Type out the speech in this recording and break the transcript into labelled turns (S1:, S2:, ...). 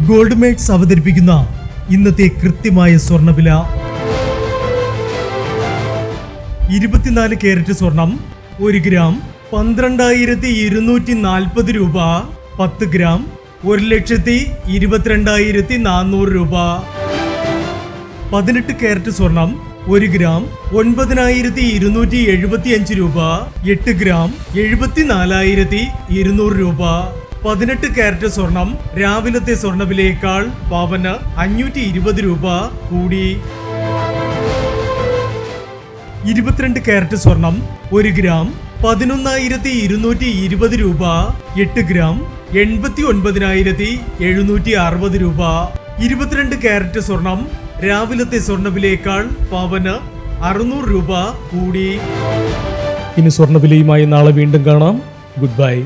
S1: Gold makes അവതരിപ്പിക്കുന്ന ഇന്നത്തെ കൃത്യമായ സ്വർണ്ണവില. 24 കാരറ്റ് സ്വർണം 1 ഗ്രാം 12,240 രൂപ. 10 ഗ്രാം 1,22,400 രൂപ. 18 കാരറ്റ് സ്വർണം 1 ഗ്രാം 9,275 രൂപ. 8 ഗ്രാം 74,200 രൂപ. 18 കാരറ്റ് സ്വർണം രാവിലത്തെ സ്വർണ്ണവിലയേക്കാൾ പവന് 520 രൂപ കൂടി. 22 കാരറ്റ് സ്വർണം 1 ഗ്രാം 11,220 രൂപ. 8 ഗ്രാം 89,760 രൂപ. 22 കാരറ്റ് സ്വർണം രാവിലത്തെ സ്വർണ്ണവിലയേക്കാൾ പവന് 600 രൂപ കൂടി. ഇനി സ്വർണ്ണവിലയുമായി നാളെ വീണ്ടും കാണാം. Good bye.